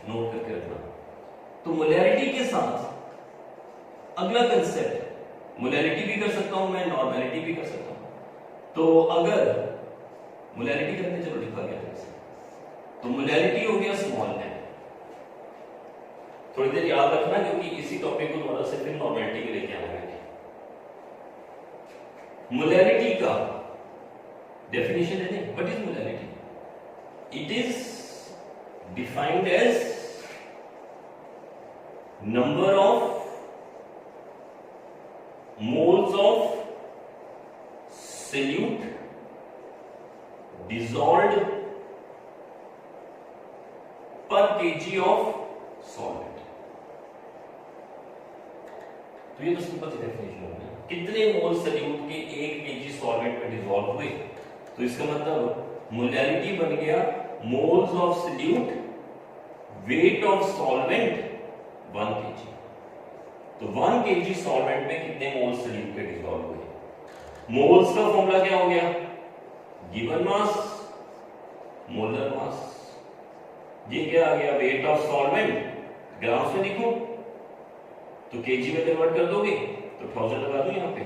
Note करके रखना। तो मोलैरिटी के साथ अगला कंसेप्ट, मोलैरिटी भी कर सकता हूं मैं, नॉर्मेलिटी भी कर सकता हूं। तो अगर मोलैरिटी करके चलो लिखा गया तो मोलैरिटी हो गया स्मॉल m। थोड़ी देर याद रखना क्योंकि इसी टॉपिक को दोबारा से फिर नॉर्मेलिटी में लेके आना है। मोलैरिटी का डेफिनेशन है, what is molarity? It is defined as number of moles of solute dissolved per kg of solvent। तो ये तो सिंपल सी डेफिनेशन हो गई, कितने मोल सॉल्यूट के 1 केजी सॉल्वेंट में डिसॉल्व हुए। तो इसका मतलब मोलैरिटी बन गया moles of solute wait of solvent 1 kg। तो 1 kg सॉल्वेंट में कितने मोल्स सॉल्यूट के डिसॉल्व हुए। मोल्स का फॉर्मूला क्या हो गया? Given mass molar mass. ये क्या आ गया? वेट ऑफ सॉल्वेंट ग्राम्स में लिखो तो केजी में कन्वर्ट कर दोगे तो 1000 लगा दो यहां पे,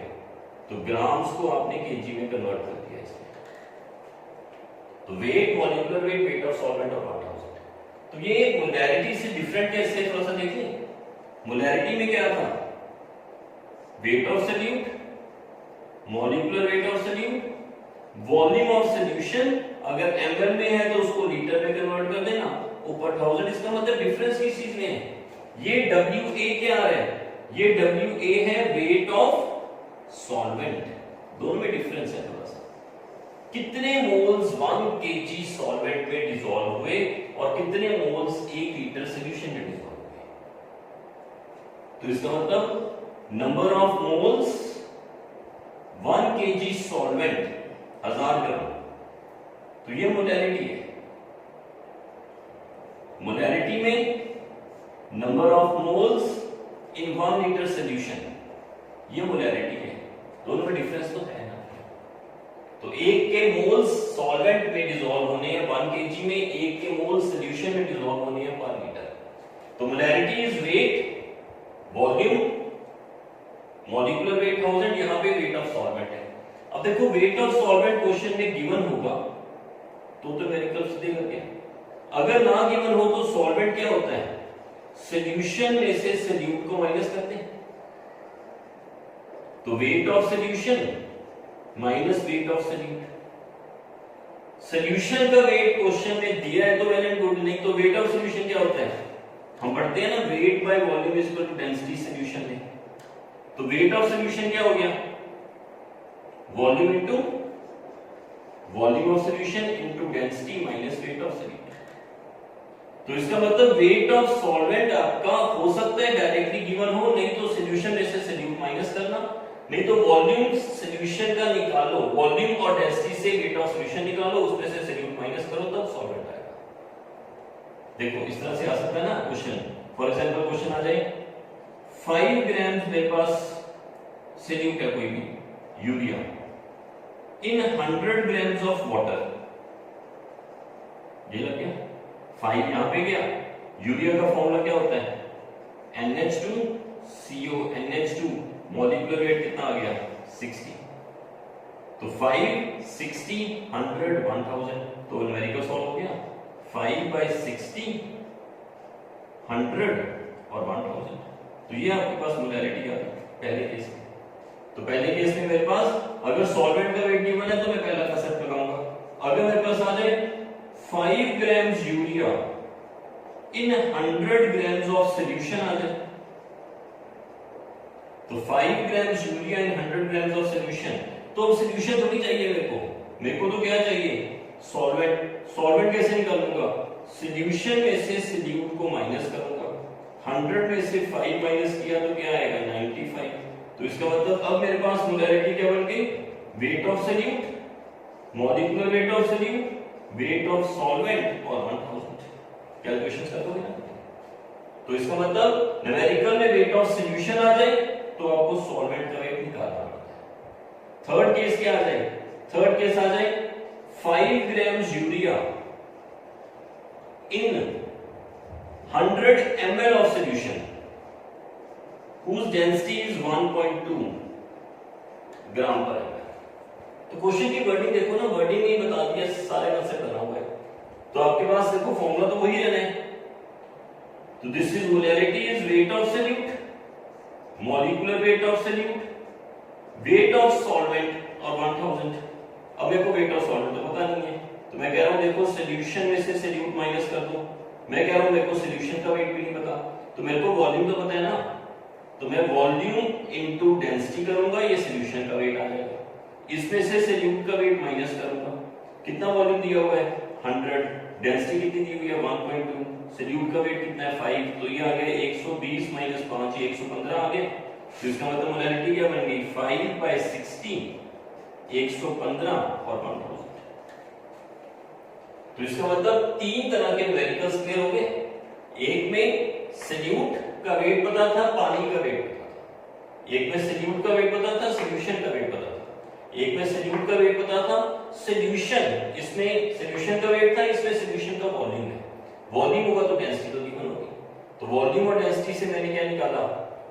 तो ग्राम्स को आपने केजी में कन्वर्ट कर दिया इसमें। तो weight, molecular weight, weight of solvent और 1000। तो ये मोलैरिटी से डिफरेंट कैसे, थोड़ा सा देखिए। मोलैरिटी में क्या था? Wait of solute, molecular weight of solute, volume of solution. अगर ml में है तो उसको लीटर में कन्वर्ट कर देना, ऊपर 1000। इसका मतलब डिफरेंस किस चीज में है? ये WA क्या है? ये WA है वेट ऑफ सॉल्वेंट। दोनों में डिफरेंस है थोड़ा सा। कितने मोल्स 1 kg सॉल्वेंट में डिसॉल्व हुए और कितने मोल्स 1 लीटर सॉल्यूशन में डिसॉल्व हुए। तो इसका मतलब number of moles 1 kg solvent 1000 ग्राम। तो ये मोलैरिटी है। मोलैरिटी में number of moles in 1 litre solution, ये मोलैरिटी है। दोनों में डिफरेंस तो है ना। तो 1 के मोल्स सॉल्वेंट में डिसॉल्व होने हैं 1 kg में, 1 के मोल्स सॉल्यूशन में डिसॉल्व होने हैं 1 लीटर। तो molarity is weight, volume, molecular weight 1000, यहां पे वेट ऑफ सॉल्वेंट है। अब देखो वेट ऑफ सॉल्वेंट क्वेश्चन में गिवन होगा तो न्यूमेरिकल से देगा क्या। अगर ना गिवन हो तो सॉल्वेंट क्या होता है? सॉल्यूशन में से सॉल्यूट को माइनस करते हैं। तो weight of solution minus weight of solute. Solution का वेट क्वेश्चन में दिया है तो वेल एंड गुड, नहीं तो वेट ऑफ सॉल्यूशन क्या होता है? हम पढ़ते हैं ना, weight by volume is equal to density solution में। तो वेट ऑफ सॉल्यूशन क्या हो गया? Volume into volume of solution into density minus weight of solute. तो इसका मतलब वेट ऑफ सॉल्वेंट आपका हो सकता है डायरेक्टली गिवन हो, नहीं तो सॉल्यूशन में से सॉल्यूट माइनस करना, नहीं तो वॉल्यूम सॉल्यूशन का निकालो, वॉल्यूम और डेंसिटी से वेट ऑफ सॉल्यूशन निकालो, उसमें से सॉल्यूट माइनस करो, तब सॉल्वेंट आएगा। देखो इस तरह से आ सकता है ना क्वेश्चन। फॉर एग्जांपल क्वेश्चन आ जाए 5 ग्राम मेरे पास सॉल्यूट है कोई भी urea in 100 grams of water. ये लग गया 5 यहां पे गया। यूरिया का फॉर्मूला क्या होता है? NH2CO, NH2 मॉलिक्यूलर वेट कितना आ गया? 60। तो 5, 60, 100, 1000। तो न्यूमेरिकल सॉल्व हो गया 5/60, 100 और 1000। तो ये आपके पास मोलैरिटी आ गई पहले केस में। तो पहले केस में मेरे पास अगर सॉल्वेंट का वेट गिवन है तो मैं पहला कंसेप्ट लगाऊंगा। अगर मेरे पास आ जाए 5 grams urea in 100 grams of solution आ जाए, तो 5 grams urea in 100 grams of solution. तो अब सॉल्यूशन थोड़ी चाहिए मेरे को तो क्या चाहिए? सॉल्वेंट। सॉल्वेंट कैसे निकालूंगा? सॉल्यूशन में से सॉल्यूट को माइनस करूंगा। 100 में से 5 माइनस किया तो क्या आएगा? 95। तो इसका मतलब अब मेरे पास मोलैरिटी क्या बन गई? Wait of solute, molecular weight of solute, wait of solvent और 1000। कैलकुलेशन कर दोगे ना। तो इसका मतलब न्यूमेरिकल में वेट ऑफ सॉल्यूशन आ जाए तो आपको सॉल्वेंट का वेट निकालना पड़ता है। थर्ड केस क्या आ जाए? थर्ड केस आ जाए 5 grams urea in 100 ml of solution whose density is 1.2 ग्राम पर ml। तो क्वेश्चन की वर्डिंग देखो ना, वर्डिंग में बता दिया, सारे कंसेप्ट बना हुआ है। तो आपके पास देखो फॉर्मूला तो वही रहना है। तो this is molarity is wait of solute, molecular weight of solute, wait of solvent और 1000। अब मेरे को वेट ऑफ सॉल्वेंट तो पता नहीं है, तो मैं कह रहा हूं देखो सॉल्यूशन में से सॉल्यूट माइनस कर दो। मैं कह रहा हूं मेरे को सॉल्यूशन का वेट भी नहीं पता, तो मेरे को वॉल्यूम तो पता है ना, तो मैं वॉल्यूम इनटू डेंसिटी करूंगा, ये सॉल्यूशन का वेट आ जाएगा। इसमें से सॉल्यूट का वेट माइनस करूंगा, कितना वॉल्यूम दिया हुआ है 100, डेंसिटी कितनी दी हुई है 1.2, सॉल्यूट का वेट कितना है 5, तो ये आ गया 120 माइनस 5 115 आ गया। तो इसका मतलब मोलैरिटी क्या बन गई 5/16, 115 और 1000। तो इसका मतलब तीन तरह के न्यूमेरिकल्स क्लियर हो गए। एक में सॉल्यूट का वेट पता था, पानी का वेट पता था। एक में सॉल्यूट का वेट पता था, सॉल्यूशन का वेट पता था। एक में सॉल्यूट का वेट पता था, सॉल्यूशन, इसमें सॉल्यूशन का वेट था, इसमें सॉल्यूशन का वॉल्यूम है। वॉल्यूम होगा तो डेंसिटी तो गिवन होगी। तो वॉल्यूम और डेंसिटी से मैंने क्या निकाला,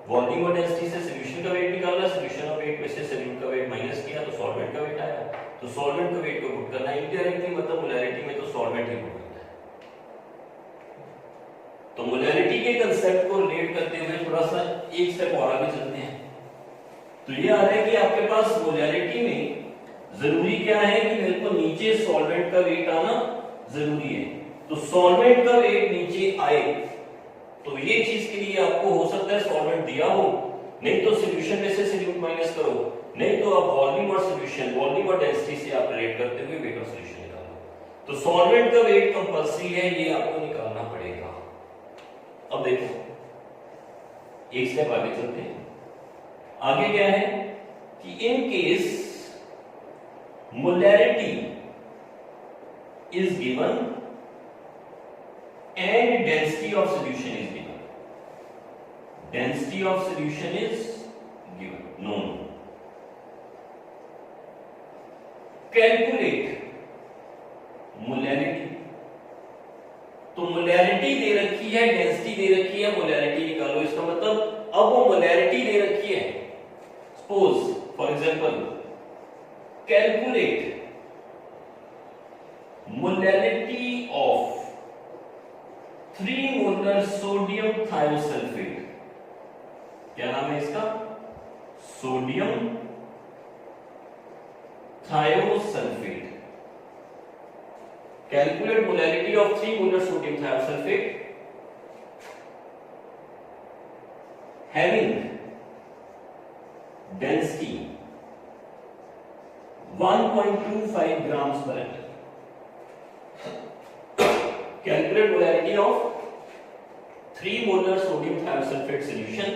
वॉल्यूम और डेंसिटी से सॉल्यूशन का वेट निकाला, सॉल्यूशन और वेट में से सॉल्यूट का वेट माइनस किया तो सॉल्वेंट का वेट आया। तो सॉल्वेंट का वेट को पुट करना इनडायरेक्टली, मतलब मोलैरिटी में तो सॉल्वेंट ही पुट करना है। तो मोलैरिटी के कांसेप्ट को रिलेट करते हुए थोड़ा सा एक स्टेप और आगे चलते हैं। तो ये आ रहा है कि आपके पास मोलैरिटी में जरूरी क्या है कि मेरे को नीचे सॉल्वेंट का वेट आना जरूरी है। तो सॉल्वेंट का वेट नीचे आए तो ये चीज के लिए आपको हो सकता है सॉल्वेंट दिया हो, नहीं तो सॉल्यूशन में से सॉल्यूट माइनस करो, नहीं तो आप वॉल्यूम और सॉल्यूशन, वॉल्यूम और डेंसिटी से आप रिलेट करते हुए वेट ऑफ सॉल्यूशन निकालो। तो सॉल्वेंट का वेट कंपल्सरी है, ये आपको निकालना पड़ेगा। अब देखो एक स्टेप आगे चलते हैं। आगे क्या है कि in case molarity is given and density of solution is given. Density of solution is given, known. Calculate molarity. तो मोलैरिटी दे रखी है, डेंसिटी दे रखी है, मोलैरिटी निकालो। इसका मतलब अब वो मोलैरिटी दे रखी है। Suppose for example calculate molarity of 3 molar sodium thiosulphate. क्या नाम है इसका, sodium thiosulphate. Calculate molarity of 3 molar sodium thiosulphate having density 1.25 grams per ml। Calculate molarity of 3 molar sodium thiosulfate solution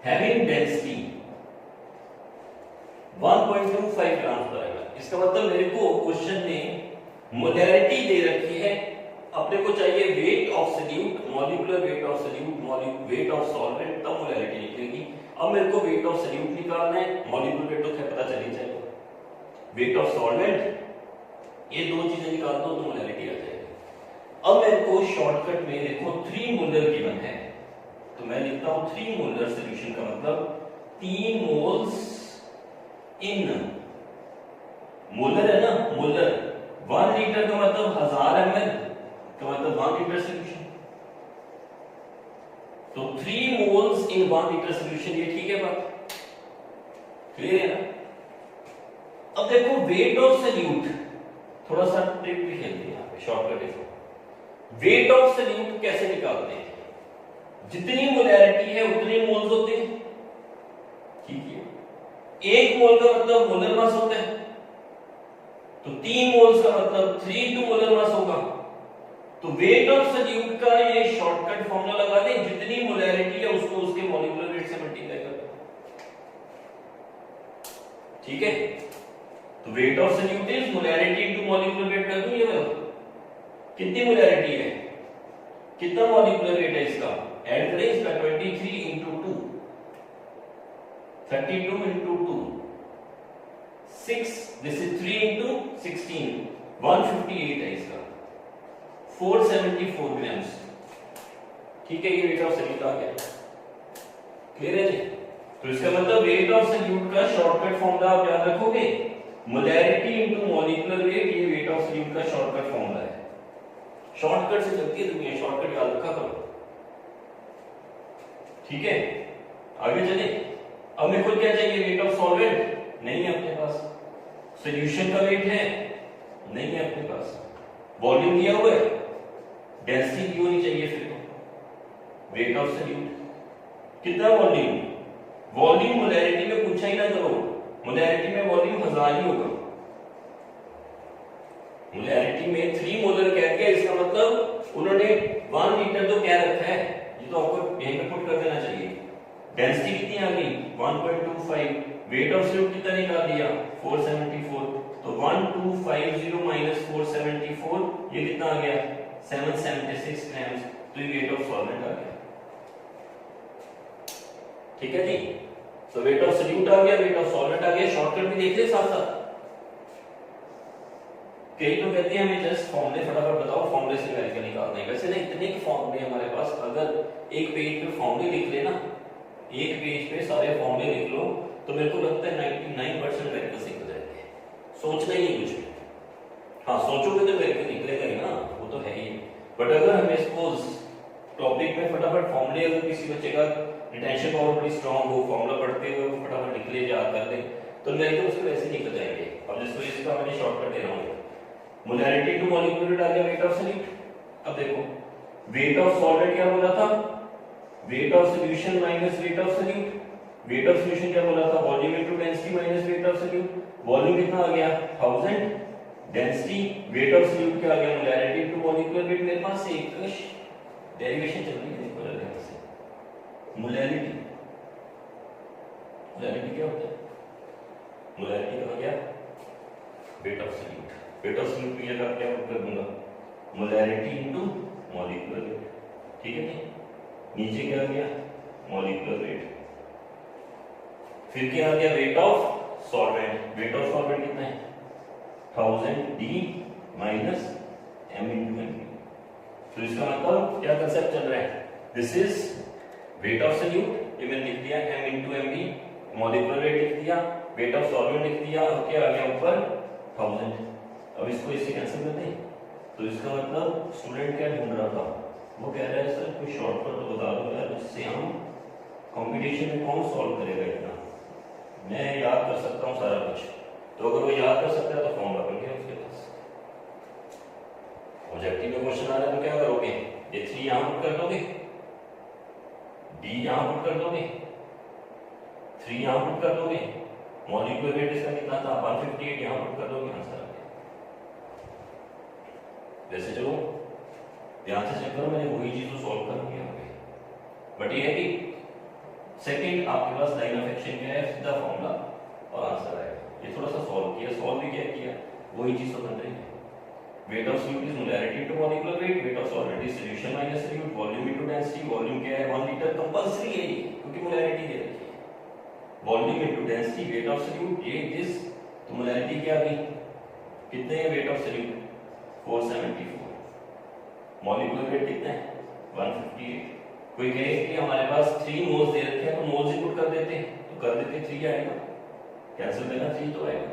having density 1.25 grams per ml। इसका मतलब मेरे को question में molarity दे रखी है, अपने को चाहिए wait of solute, molecular weight of solute, wait of solvent, तब मोलैरिटी निकलेगी। अब मेरे को वेट ऑफ सॉल्यूट निकालना है, मॉलिक्यूलर वेट तो खैर पता चल ही जाएगा, वेट ऑफ सॉल्वेंट, ये दो चीजें निकाल दो तो मोलैरिटी आ जाएगी। अब मेरे को शॉर्टकट में देखो 3 मोलर गिवन है, तो मैं लिखता हूं 3 मोलर सॉल्यूशन का मतलब 3 मोल्स इन, मोलर है ना, मोलर 1 लीटर का मतलब 1000 ml का मतलब 1 लीटर सॉल्यूशन। तो 3 मोल्स इन 1 लीटर सॉल्यूशन, ये ठीक है बात, क्लियर है ना। अब देखो वेट ऑफ सॉल्यूट, थोड़ा सा ट्रिक भी खेलते हैं यहाँ पे, शॉर्टकट है। वेट ऑफ सॉल्यूट कैसे निकालते हैं, जितनी मोलैरिटी है उतने मोल्स होते हैं, ठीक है। 1 मोल का मतलब मोलर मास होता है, तो 3 मोल्स का मतलब 3 मोलर मास होगा। तो वेट ऑफ सॉल्यूट का ये शॉर्टकट फॉर्मूला लगा दें, जितनी मोलैरिटी है उसको उसके मॉलिक्यूलर वेट से मल्टीप्लाई कर दो, ठीक है। तो weight of solute is molarity into molecular weight कर दूं, ये वाला कितनी मोलैरिटी है, कितना मॉलिक्यूलर वेट है इसका, ऐड करें इसका 23 into 2, 32 into 2, 6, this is 3 into 16, 158 है इसका, 474 ग्राम्स। ठीक है, ये वेट ऑफ सॉल्यूट आ गया। क्लियर है जी? तो इसका मतलब वेट ऑफ सॉल्यूट का शॉर्टकट फॉर्मूला आप याद रखोगे, मोलैरिटी इनटू मॉलिक्यूलर वेट, ये वेट ऑफ सॉल्यूट का शॉर्टकट फॉर्मूला है। शॉर्टकट से चलती है दुनिया, शॉर्टकट याद रखा करो। ठीक है, आगे चले। अब मेरे को क्या चाहिए, वेट ऑफ सॉल्वेंट नहीं है अपने पास, सॉल्यूशन का वेट है नहीं है अपने पास, वॉल्यूम दिया हुआ है, डेंसिटी दी होनी चाहिए। फिर तो वेट ऑफ सॉल्यूट कितना, वॉल्यूम, वॉल्यूम मोलैरिटी में पूछा ही ना करो, मोलैरिटी में वॉल्यूम 1000 ही होगा। मोलैरिटी में 3 मोलर कह दिया, इसका मतलब उन्होंने 1 लीटर तो क्या रखा है, ये तो आपको यहीं पे पुट कर देना चाहिए। डेंसिटी कितनी आ गई 1.25, वेट ऑफ सॉल्यूट कितना निकाल दिया 474, तो 1250 माइनस 474 ये कितना आ गया 776 ग्राम्स, तो ये वेट ऑफ सॉल्वेंट आ गया। ठीक है जी, तो वेट ऑफ सॉल्यूट आ गया, वेट ऑफ सॉल्वेंट आ गया, शॉर्टकट भी देख ले साथ साथ। कई तो कहते हैं हमें जस्ट फॉर्मूले फटाफट बताओ, फॉर्मूले से वैल्यू निकालते हैं। वैसे ना इतने फॉर्मूले हमारे पास, अगर एक पेज पे फॉर्मूले लिख लेना, एक पेज पे सारे फॉर्मूले लिख लो, तो मेरे को लगता है 99% वैल्यू निकल जाएंगे, सोचना ही नहीं कुछ। हाँ, सोचोगे तो वैल्यू निकलेगा ही ना, वो तो है ही। बट अगर हमें सपोज टॉपिक में फटाफट फॉर्मूले, अगर किसी बच्चे का रिटेंशन पावर बड़ी स्ट्रांग हो, फॉर्मूला पढ़ते हुए वो फटाफट निकले याद कर ले, तो वैल्यू उसके वैसे निकल जाएंगे। अब जिसको इसका मैंने शॉर्टकट दे रहा हूँ, मोलैरिटी टू मॉलिक्यूलर आ गया वेट ऑफ सॉल्यूट। अब देखो वेट ऑफ सॉल्वेंट क्या बोला था, wait of solution minus weight of solute. Wait of solution क्या बोला था, volume into density minus weight of solute. Volume कितना आ गया 1000, डेंसिटी वेट ऑफ सॉल्यूट क्या आ गया मोलैरिटी टू मॉलिक्यूलर वेट। मेरे पास एक डेरिवेशन चल रही है, देखो जरा से, मोलैरिटी, मोलैरिटी क्या होता है, मोलैरिटी का क्या wait of solute, wait of solute की जगह क्या कर दूंगा मोलैरिटी इनटू मॉलिक्यूलर वेट। ठीक है जी, नीचे क्या आ गया मॉलिक्यूलर वेट, फिर क्या आ गया wait of solvent. Weight of solvent कितना है 1000 D minus m into m। तो इसका मतलब क्या कांसेप्ट चल रहा है, this is wait of solute, ये मैंने लिख दिया m into mv, molecular weight लिख दिया, वेट ऑफ सॉल्वेंट लिख दिया, और क्या आ गया ऊपर 1000। अब इसको इससे कैंसिल कर दें, तो इसका मतलब स्टूडेंट क्या ढूंढ रहा था, वो कह रहा है सर कोई शॉर्टकट तो बता दो यार, जिससे हम कंपटीशन में कौन सॉल्व करेगा इतना, मैं याद कर सकता हूँ सारा कुछ। तो अगर वो याद कर सकता है तो फॉर्मूला बन गया उसके पास। ऑब्जेक्टिव में क्वेश्चन आ रहा है तो क्या करोगे, ये 3 यहां पुट कर दोगे, d यहां पुट कर दोगे, 3 यहां पुट कर दोगे, मॉलिक्यूलर वेट इसका कितना था 158, यहां पुट कर दोगे, आंसर आ गया। वैसे चलो ध्यान से चेक करो, मैंने वही चीज को सॉल्व कर दिया है, बट ये है कि सेकंड आपके पास लाइन ऑफ एक्शन क्या है, सीधा फॉर्मूला और आंसर आएगा। ये थोड़ा सा सॉल्व किया, सॉल्व भी क्या किया, वही चीज तो बन रही है। Weight of solute is molarity to molecular weight, weight of solvent is solution minus solute, volume into density, volume क्या है 1 लीटर, कंपल्सरी है ये क्योंकि मोलैरिटी दे रखी है। Volume into density, wait of solute, ये दिस, तो मोलैरिटी क्या आ गई, कितने है weight of solute 474, molecular weight कितना है 158। कोई कहे कि हमारे पास 3 मोल्स दे रखे हैं तो मोल्स ही पुट कर देते, तो कर देते 3 आएगा, कैंसिल करना 3 तो आएगा।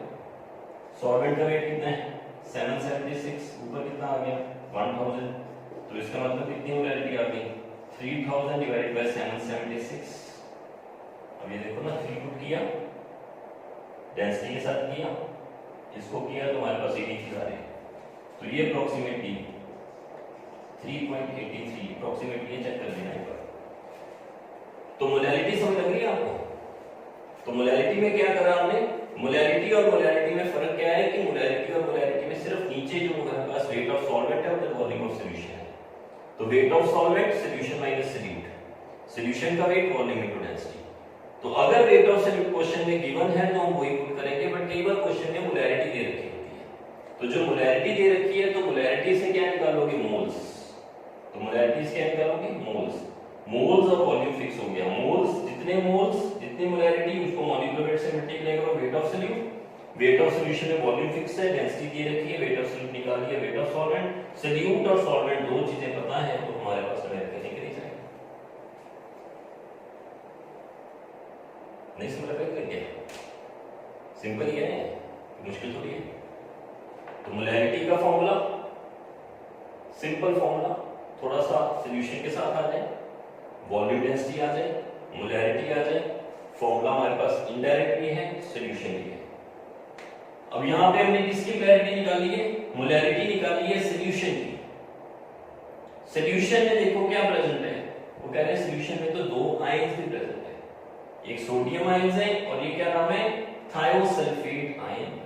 सॉल्वेंट का वेट कितना है 776, ऊपर कितना आ गया 1000, तो इसका मतलब कितनी मोलैरिटी आ गई 3000 डिवाइडेड बाय 776। अब ये देखो ना 3 पुट किया, डेंसिटी के साथ किया, इसको किया तो हमारे पास एक ही चीज आ रही है, तो ये अप्रोक्सीमेटली 3.83 अप्रोक्सीमेटली चेक कर लेना एक बार। तो मोलैरिटी समझ लग रही है आपको, तो मोलैरिटी में क्या करा हमने, मोलैरिटी और मोलैरिटी में फर्क क्या है कि मोलैरिटी और मोलैरिटी में सिर्फ नीचे जो हमारे पास वेट ऑफ सॉल्वेंट है और वॉल्यूम ऑफ सॉल्यूशन है, तो weight of solvent solution minus solute, solution का वेट वॉल्यूम इनटू डेंसिटी। तो अगर वेट ऑफ सॉल्यूट क्वेश्चन में गिवन है तो हम वही पुट करेंगे, बट कई बार क्वेश्चन में मोलैरिटी दे रखी होती है, तो जो मोलैरिटी दे रखी है तो मोलैरिटी से क्या निकालोगे मोल्स, तो मोलैरिटी से क्या निकालोगे मोल्स, मोल्स और वॉल्यूम फिक्स हो गया, मोल्स जितने मोल्स जितनी मोलैरिटी उसको मॉलिक्यूलर वेट से मल्टीप्लाई करो wait of solute, wait of solution में वॉल्यूम फिक्स है, डेंसिटी दे रखी है, वेट ऑफ सॉल्यूट निकाल लिया, वेट ऑफ सॉल्वेंट। सॉल्यूट और सॉल्वेंट दो चीजें पता है तो हमारे पास मैकेनिकल ही जाएगा। नहीं समझ रहे क्या? सिंपल ही है, मुश्किल थोड़ी है। तो मोलैरिटी का फॉर्मूला सिंपल फॉर्मूला, थोड़ा सा सॉल्यूशन के साथ आ जाए, वॉल्यूम डेंसिटी आ जाए, मोलैरिटी आ जाए, फॉर्मूला हमारे पास इनडायरेक्ट भी है, सॉल्यूशन भी है। अब यहां पे हमने किसकी मोलैरिटी निकाली है? मोलैरिटी निकाली है सॉल्यूशन की। सॉल्यूशन में देखो क्या प्रेजेंट है, वो कह रहे हैं सॉल्यूशन में तो दो आयंस भी प्रेजेंट है, एक सोडियम आयंस है और ये क्या नाम है? Thiosulphate ion.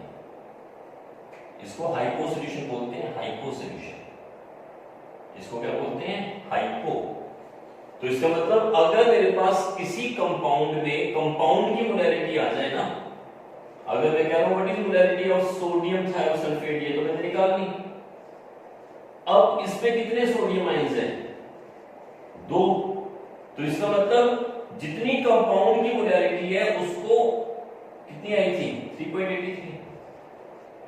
इसको हाइपो सॉल्यूशन बोलते हैं, हाइपो सॉल्यूशन। इसको क्या बोलते हैं? हाइपो। तो इसका मतलब अगर मेरे पास किसी कंपाउंड में कंपाउंड की मोलैरिटी आ जाए ना, अगर मैं कह रहा हूं what is molarity of sodium thiosulphate, ये तो मैंने निकाल ली। अब इसमें कितने सोडियम आयंस हैं? दो। तो इसका मतलब जितनी कंपाउंड की मोलैरिटी है उसको कितनी आई थी? 3.83।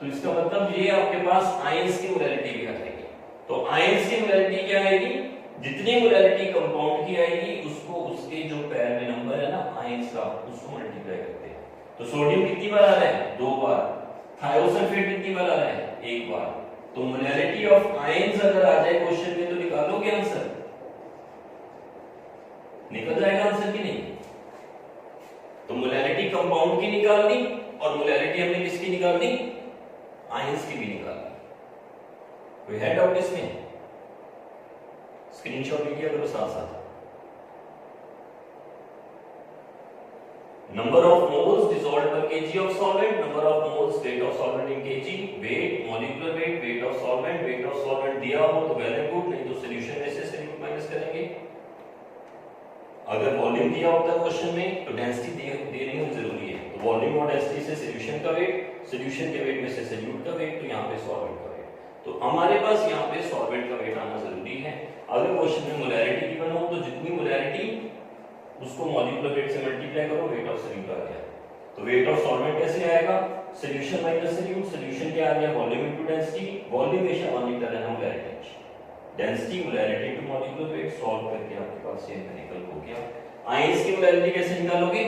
तो इसका मतलब ये आपके पास आयंस की मोलैरिटी भी आ जाएगी। तो आयंस की मोलैरिटी क्या आएगी? जितनी मोलैरिटी कंपाउंड की आएगी उसको उसके जो पैर में नंबर है ना आयंस का, उसको मल्टीप्लाई करते हैं। तो सोडियम कितनी बार आ रहा है? 2 बार। थायोसल्फेट कितनी बार आ रहा है? 1 बार। तो मोलैरिटी ऑफ आयंस अगर आ जाए क्वेश्चन में तो निकालोगे आंसर? निकल जाएगा आंसर कि नहीं? तो मोलैरिटी कंपाउंड की निकाल दी और मोलैरिटी हमने किसकी निकाल दी? आयंस की भी निकाल दी। कोई है डाउट इसमें? स्क्रीनशॉट लीजिए करो साथ साथ। Number of moles dissolved per KG of solvent, number of moles, weight of solvent in KG, weight, molecular weight, weight of solvent, weight of solvent दिया हो तो वेल एंड गुड, नहीं तो सॉल्यूशन में से सॉल्यूट माइनस करेंगे। अगर volume दिया होता है क्वेश्चन में तो डेंसिटी देनी जरूरी है, तो वॉल्यूम और डेंसिटी से सॉल्यूशन का वेट, सॉल्यूशन के वेट में से सॉल्यूट का वेट, तो यहां पे सॉल्वेंट का वेट। तो हमारे पास यहां पे सॉल्वेंट का वेट आना जरूरी है। अगर क्वेश्चन में मोलैरिटी गिवन हो तो जितनी मोलैरिटी उसको मॉलिक्यूलर वेट से मल्टीप्लाई करो, वेट ऑफ सॉल्यूट आ गया। तो वेट ऑफ सॉल्वेंट कैसे आएगा? सॉल्यूशन माइनस सॉल्यूट, सॉल्यूशन क्या आ गया? वॉल्यूम इनटू डेंसिटी, वॉल्यूम हमेशा वन लीटर है, molarity, density molarity to molecular weight, solve करके आपके पास ये निकल हो गया। आयंस की मोलैरिटी कैसे निकालोगे?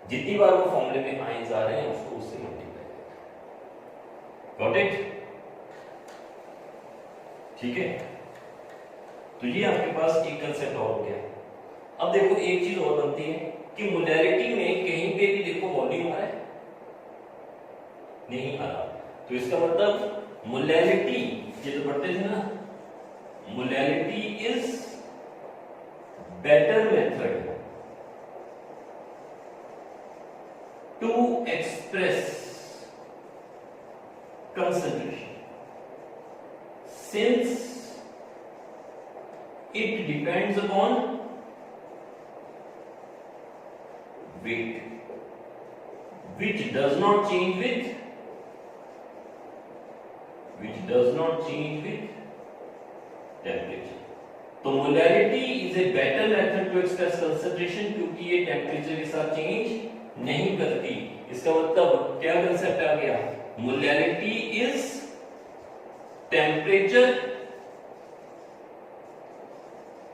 जितनी बार वो फॉर्मूले में आयंस आ रहे हैं उसको उससे मल्टीप्लाई करें। Got it? ठीक है, तो ये आपके पास एक कंसेप्ट और हो गया। अब देखो एक चीज और बनती है कि मोलैरिटी में कहीं पे भी देखो वॉल्यूम आ रहा है? नहीं आ रहा। तो इसका मतलब मोलैरिटी, ये तो पढ़ते थे ना, molarity is better method to express concentration since it depends upon weight which does not change with temperature। तो molarity is a better method to express concentration क्योंकि ये टेम्परेचर के साथ चेंज नहीं करती। इसका मतलब क्या कंसेप्ट आ गया? Molarity is temperature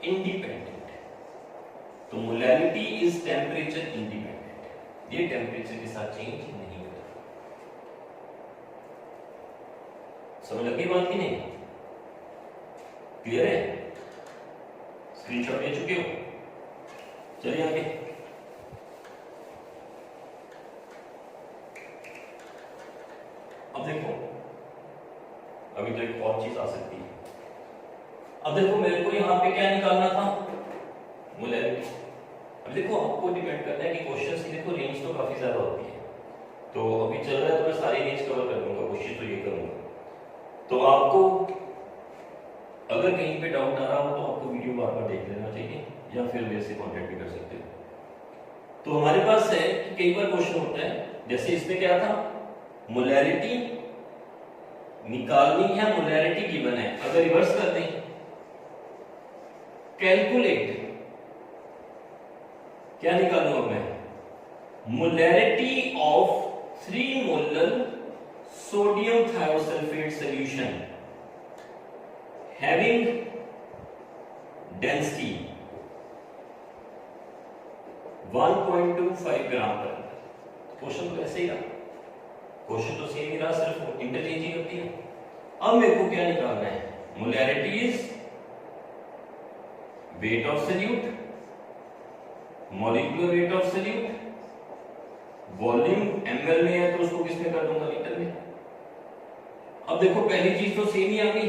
independent. तो मोलैरिटी इज टेम्परेचर इंडिपेंडेंट, ये टेम्परेचर के साथ चेंज नहीं करता। समझ लगी बात की नहीं? क्लियर है? स्क्रीनशॉट ले चुके हो? चलिए आगे। अब देखो, अभी तो एक और चीज आ सकती है। अब देखो मेरे को यहां पे क्या निकालना था? मोलैरिटी। अब देखो आपको डिपेंड करता है कि क्वेश्चंस की देखो रेंज तो काफी ज्यादा होती है, तो अभी चल रहा है तो मैं सारी रेंज कवर कर लूंगा, कोशिश तो ये करूंगा। तो आपको अगर कहीं पे डाउट आ रहा हो तो आपको वीडियो बार बार देख लेना चाहिए या फिर मेरे से कांटेक्ट भी कर सकते हो। तो हमारे पास है कि कई बार क्वेश्चन होता है, जैसे इसमें क्या था, मोलैरिटी निकालनी है, मोलैरिटी गिवन है। अगर रिवर्स कर दें, कैलकुलेट, क्या निकालूं अब मैं? Molarity of 3 molar sodium thiosulphate solution having density 1.25 ग्राम पर। क्वेश्चन तो ऐसे ही रहा, क्वेश्चन तो सेम ही रहा, सिर्फ इंटरचेंज ही होती है। अब मेरे को क्या निकालना है? Molarity is wait of solute, molecular weight of solute, volume ML में है तो उसको किस में कर दूंगा? लीटर में। अब देखो पहली चीज तो सेम ही आ गई,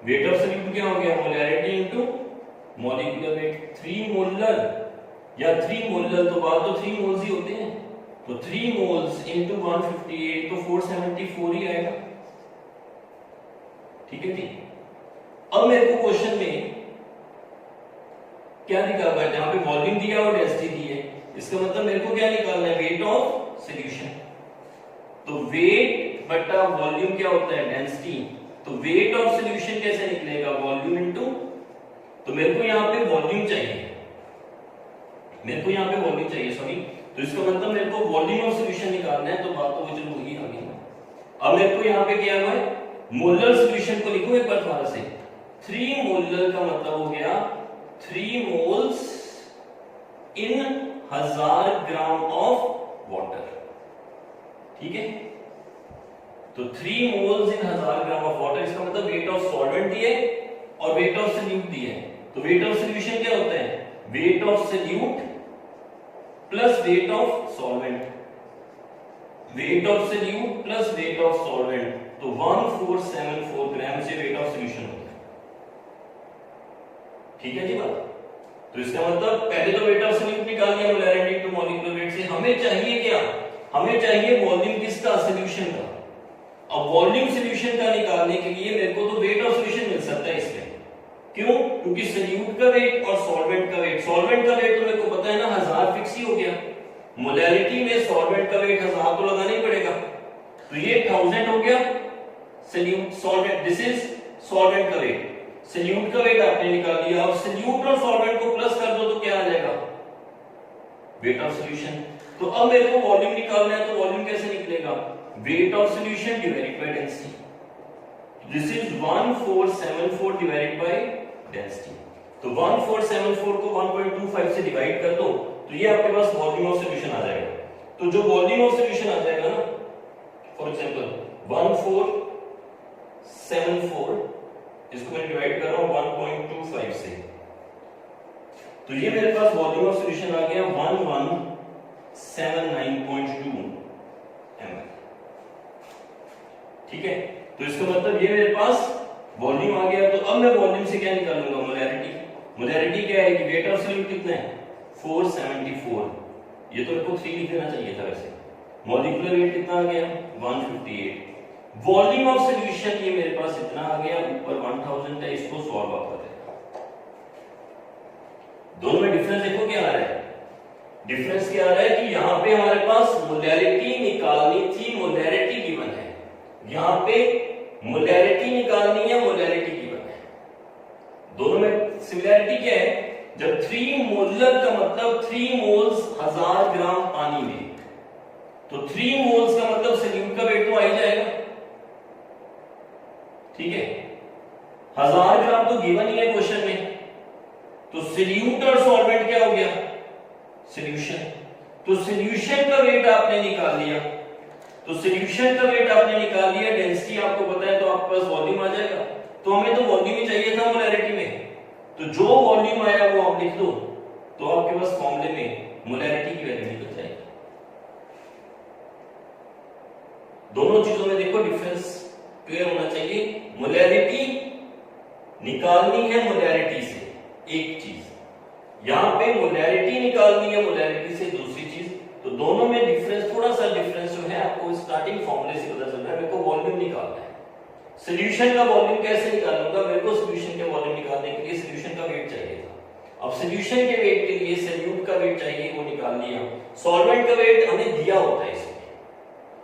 वेट ऑफ सॉल्यूट क्या हो गया? Molarity into molecular weight. 3 molar या 3 मोलर तो बात तो 3 मोल्स ही होते हैं, तो 3 मोल्स इनटू 158 तो 474 ही आएगा। ठीक है जी। अब मेरे को क्वेश्चन में क्या दिखा हुआ है? जहां पे वॉल्यूम दिया और डेंसिटी दी है, इसका मतलब मेरे को क्या निकालना है? Weight of solution. तो वेट बटा वॉल्यूम क्या होता है? डेंसिटी। तो वेट ऑफ सॉल्यूशन कैसे निकलेगा? वॉल्यूम इनटू, तो मेरे को यहां पे वॉल्यूम चाहिए, मेरे को यहां पे वॉल्यूम चाहिए, सॉरी। तो इसका मतलब मेरे को वॉल्यूम ऑफ सॉल्यूशन निकालना है, तो बात तो वो चलो होगी आगे। अब मेरे को यहां पे क्या हुआ है? मोलर सॉल्यूशन को लिखूं एक बार दोबारा से। 3 मोलर का मतलब हो गया 3 moles in 1000 gram of water. ठीक है, तो 3 moles in 1000 gram of water, इसका मतलब वेट ऑफ सॉल्वेंट दिए और वेट ऑफ सॉल्यूट दिए। तो वेट ऑफ सॉल्यूशन क्या होता है? Weight of solute plus wait of solvent, weight of solute plus wait of solvent, तो 1474 ग्राम से वेट ऑफ सॉल्यूशन होता है। ठीक है जी बात। तो इसका मतलब पहले तो वेट ऑफ सॉल्यूट निकाल लिया मोलैरिटी टू मॉलिक्यूलर वेट से, हमें चाहिए क्या? हमें चाहिए वॉल्यूम किसका? सॉल्यूशन का। अब वॉल्यूम सॉल्यूशन का निकालने के लिए मेरे को तो वेट ऑफ सॉल्यूशन मिल सकता है इसमें। क्यों? क्योंकि सॉल्यूट का वेट और सॉल्वेंट का वेट, सॉल्वेंट का वेट तो मेरे को पता है ना 1000 फिक्स ही हो गया। मोलैरिटी में सॉल्वेंट का वेट 1000 तो लगाना ही पड़ेगा, तो ये 1000 हो गया solute solvent, this is solvent का वेट। सॉल्यूट का वेट आपने निकाल दिया, अब सॉल्यूट और सॉल्वेंट को प्लस कर दो तो क्या आ जाएगा? Wait of solution. तो अब मेरे को वॉल्यूम निकालना है, तो वॉल्यूम कैसे निकलेगा? Wait of solution divided by density, this is 1474 divided by density. तो 1474 को 1.25 से डिवाइड कर दो तो ये आपके पास वॉल्यूम ऑफ सॉल्यूशन आ जाएगा। तो जो वॉल्यूम ऑफ सॉल्यूशन आ जाएगा ना, फॉर एग्जांपल 1474, इसको मैं डिवाइड कर रहा हूं 1.25 से, तो ये मेरे पास वॉल्यूम ऑफ सॉल्यूशन आ गया 1179.2 ml। ठीक है, तो इसका मतलब ये मेरे पास वॉल्यूम आ गया। तो अब मैं वॉल्यूम से क्या निकालूंगा? मोलैरिटी। मोलैरिटी क्या है कि वेट ऑफ सॉल्यूट कितना है? 474, ये तो मेरे को 3 लिख देना चाहिए था वैसे। मॉलिक्यूलर वेट कितना आ गया? 158। वॉल्यूम ऑफ सॉल्यूशन ये मेरे पास इतना आ गया, ऊपर 1000 है, इसको सॉल्व आउट कर देना। दोनों में डिफरेंस देखो क्या आ रहा है? डिफरेंस क्या आ रहा है कि यहां पे हमारे पास मोलैरिटी निकालनी थी, मोलैरिटी गिवन है, यहां पे मोलैरिटी निकालनी है, मोलैरिटी गिवन है। दोनों में सिमिलैरिटी क्या है? जब 3 मोलर का मतलब 3 मोल्स 1000 ग्राम पानी में, तो 3 मोल्स का मतलब सॉल्यूट का वेट तो आ ही जाएगा। ठीक है, 1000 ग्राम तो गिवन ही है क्वेश्चन में, तो सॉल्यूट और सॉल्वेंट क्या हो गया? सॉल्यूशन। तो सॉल्यूशन का वेट आपने निकाल लिया, तो सॉल्यूशन का वेट आपने निकाल लिया, डेंसिटी आपको पता है, तो आपके पास वॉल्यूम आ जाएगा। तो हमें तो वॉल्यूम ही चाहिए था मोलैरिटी में, तो जो वॉल्यूम आया वो आप लिख दो, तो आपके पास फॉर्मूले में मोलैरिटी की वैल्यू निकल जाएगी। दोनों चीजों में देखो डिफरेंस क्लियर होना चाहिए। मोलैरिटी निकालनी है मोलैरिटी से एक चीज, यहां पे मोलैरिटी निकालनी है मोलैरिटी से दूसरी चीज, तो दोनों में डिफरेंस, थोड़ा सा डिफरेंस जो है आपको स्टार्टिंग फॉर्मूले से पता चल रहा है। मेरे को वॉल्यूम निकालना है, सॉल्यूशन का वॉल्यूम कैसे निकालूंगा? मेरे को सॉल्यूशन का वॉल्यूम निकालने के लिए सॉल्यूशन का वेट चाहिए था। अब सॉल्यूशन के वेट के लिए सॉल्यूट का वेट चाहिए, वो निकाल लिया। सॉल्वेंट का वेट हमें दिया होता है इसमें,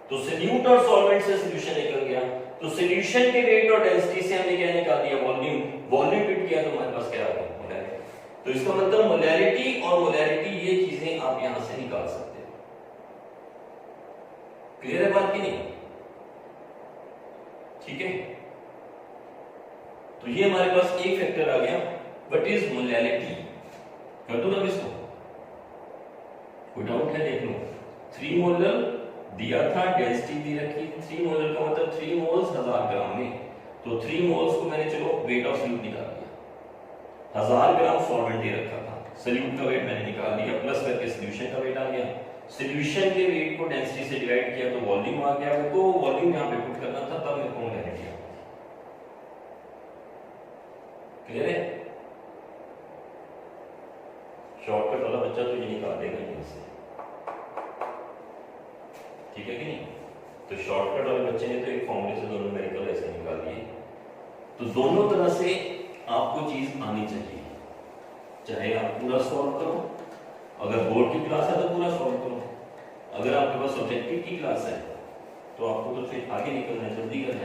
तो सॉल्यूट और सॉल्वेंट से सॉल्यूशन निकल गया, तो सॉल्यूशन के वेट और डेंसिटी से हमने क्या निकाल दिया? वॉल्यूम। वॉल्यूम फिट किया तो हमारे पास क्या आ गया? मोलैरिटी। तो इसका मतलब मोलैरिटी और मोलैरिटी ये चीजें आप यहां से निकाल सकते हो। क्लियर है बात की नहीं? ठीक है, तो ये हमारे पास एक फैक्टर आ गया, व्हाट इज मोलैलिटी। कर दो ना इसको, कोई डाउट है देख लो। 3 मोलर दिया था, डेंसिटी दी रखी, 3 मोलर का मतलब 3 मोल्स 1000 ग्राम में, तो 3 मोल्स को मैंने चलो वेट ऑफ सॉल्यूट निकाल दिया, 1000 ग्राम सॉल्वेंट दे रखा था, सॉल्यूट का वेट मैंने निकाल दिया, प्लस करके सॉल्यूशन का वेट आ गया, सॉल्यूशन के वेट को डेंसिटी से डिवाइड किया तो वॉल्यूम आ गया, मेरे को वॉल्यूम यहां पे पुट करना था, तब मेरे को मोलैलिटी आ गई। क्लियर है? शॉर्टकट वाला बच्चा तो ये निकाल देगा यहीं से, ठीक है कि नहीं? तो शॉर्टकट वाले बच्चे ने तो एक फॉर्मूले से दोनों न्यूमेरिकल ऐसे निकाल दिए। तो दोनों तरह से आपको चीज आनी चाहिए, चाहे आप पूरा सॉल्व करो, अगर बोर्ड की क्लास है तो पूरा सॉल्व करो, अगर आपके पास ऑब्जेक्टिव की क्लास है तो आपको तो फिर आगे निकलना है, जल्दी करना है।